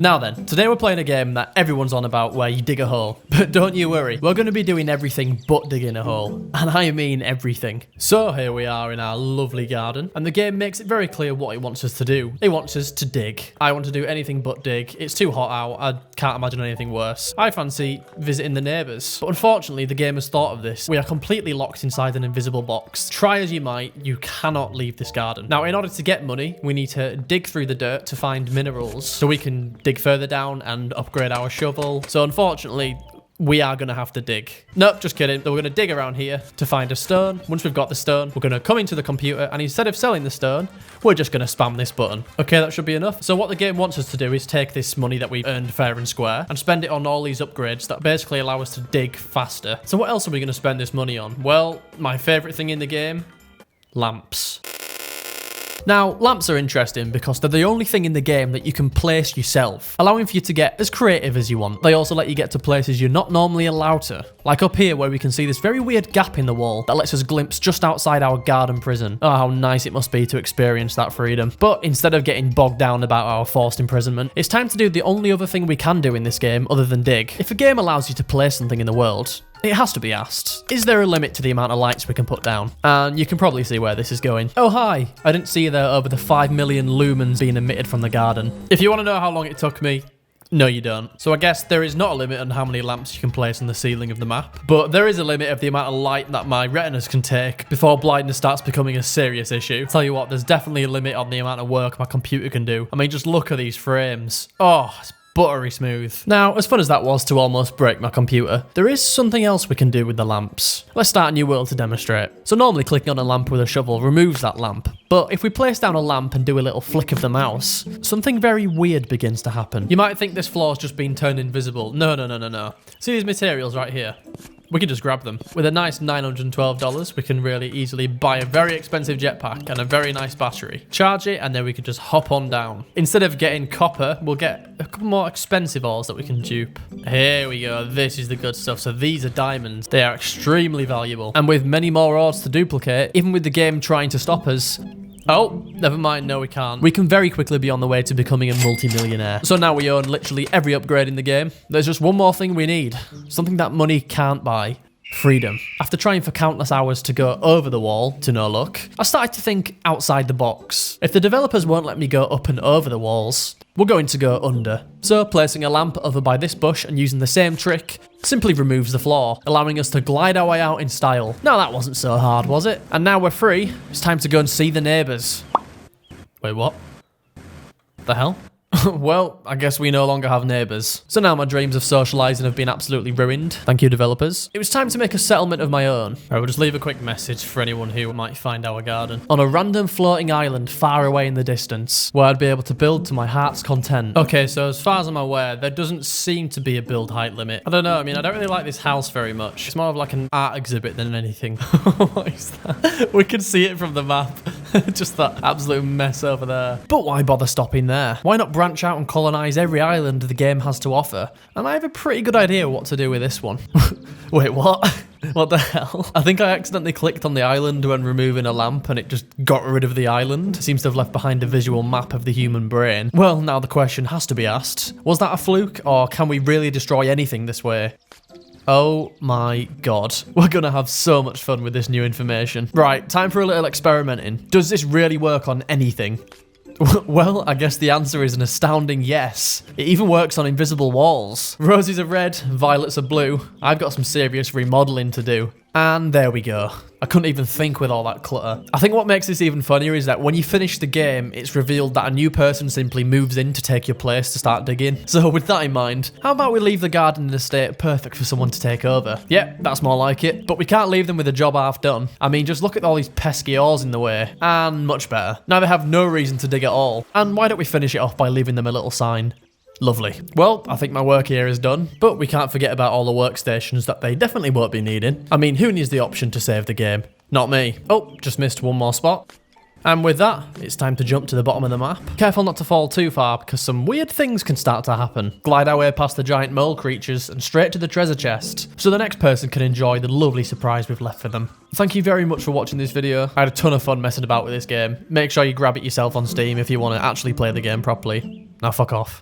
Now then, today we're playing a game that everyone's on about where you dig a hole. But don't you worry, we're going to be doing everything but digging a hole. And I mean everything. So here we are in our lovely garden, and the game makes it very clear what it wants us to do. It wants us to dig. I want to do anything but dig. It's too hot out. I can't imagine anything worse. I fancy visiting the neighbours. But unfortunately, the game has thought of this. We are completely locked inside an invisible box. Try as you might, you cannot leave this garden. Now, in order to get money, we need to dig through the dirt to find minerals so we can dig further down and upgrade our shovel. So unfortunately, we are going to have to dig. Nope, just kidding. So we're going to dig around here to find a stone. Once we've got the stone, we're going to come into the computer, and instead of selling the stone, we're just going to spam this button. Okay, that should be enough. So what the game wants us to do is take this money that we earned fair and square and spend it on all these upgrades that basically allow us to dig faster. So what else are we going to spend this money on? Well, my favorite thing in the game, lamps. Now, lamps are interesting because they're the only thing in the game that you can place yourself, allowing for you to get as creative as you want. They also let you get to places you're not normally allowed to. Like up here where we can see this very weird gap in the wall that lets us glimpse just outside our garden prison. Oh, how nice it must be to experience that freedom. But instead of getting bogged down about our forced imprisonment, it's time to do the only other thing we can do in this game other than dig. If a game allows you to place something in the world, it has to be asked, is there a limit to the amount of lights we can put down? And you can probably see where this is going. Oh hi, I didn't see you there over the 5 million lumens being emitted from the garden. If you want to know how long it took me, no you don't. So I guess there is not a limit on how many lamps you can place on the ceiling of the map, but there is a limit of the amount of light that my retinas can take before blindness starts becoming a serious issue. Tell you what, there's definitely a limit on the amount of work my computer can do. I mean, just look at these frames. Oh, it's buttery smooth. Now, as fun as that was to almost break my computer, there is something else we can do with the lamps. Let's start a new world to demonstrate. So normally clicking on a lamp with a shovel removes that lamp, but if we place down a lamp and do a little flick of the mouse, something very weird begins to happen. You might think this floor's just been turned invisible. No. See these materials right here? We can just grab them. With a nice $912, we can really easily buy a very expensive jetpack and a very nice battery. Charge it, and then we can just hop on down. Instead of getting copper, we'll get a couple more expensive ores that we can dupe. Here we go. This is the good stuff. So these are diamonds. They are extremely valuable. And with many more ores to duplicate, even with the game trying to stop us, oh, never mind. No, we can't. We can very quickly be on the way to becoming a multi-millionaire. So now we own literally every upgrade in the game. There's just one more thing we need. Something that money can't buy. Freedom. After trying for countless hours to go over the wall, to no luck, I started to think outside the box. If the developers won't let me go up and over the walls, we're going to go under. So placing a lamp over by this bush and using the same trick simply removes the floor, allowing us to glide our way out in style. Now that wasn't so hard, was it? And now we're free. It's time to go and see the neighbours. Wait, what? The hell? Well, I guess we no longer have neighbours. So now my dreams of socialising have been absolutely ruined. Thank you, developers. It was time to make a settlement of my own. I will just leave a quick message for anyone who might find our garden. On a random floating island far away in the distance, where I'd be able to build to my heart's content. Okay, so as far as I'm aware, there doesn't seem to be a build height limit. I don't know, I mean, I don't really like this house very much. It's more of like an art exhibit than anything. What is that? We can see it from the map. Just that absolute mess over there. But why bother stopping there? Why not branch out and colonise every island the game has to offer? And I have a pretty good idea what to do with this one. Wait, what? What the hell? I think I accidentally clicked on the island when removing a lamp and it just got rid of the island. It seems to have left behind a visual map of the human brain. Well, now the question has to be asked. Was that a fluke, or can we really destroy anything this way? Oh my god. We're gonna have so much fun with this new information. Right, time for a little experimenting. Does this really work on anything? Well, I guess the answer is an astounding yes. It even works on invisible walls. Roses are red, violets are blue. I've got some serious remodeling to do. And there we go. I couldn't even think with all that clutter. I think what makes this even funnier is that when you finish the game, it's revealed that a new person simply moves in to take your place to start digging. So with that in mind, how about we leave the garden in a state perfect for someone to take over? Yep, that's more like it. But we can't leave them with a job half done. I mean, just look at all these pesky ores in the way. And much better. Now they have no reason to dig at all. And why don't we finish it off by leaving them a little sign? Lovely. Well, I think my work here is done, but we can't forget about all the workstations that they definitely won't be needing. I mean, who needs the option to save the game? Not me. Oh, just missed one more spot. And with that, it's time to jump to the bottom of the map. Careful not to fall too far, because some weird things can start to happen. Glide our way past the giant mole creatures and straight to the treasure chest, so the next person can enjoy the lovely surprise we've left for them. Thank you very much for watching this video. I had a ton of fun messing about with this game. Make sure you grab it yourself on Steam if you want to actually play the game properly. Now fuck off.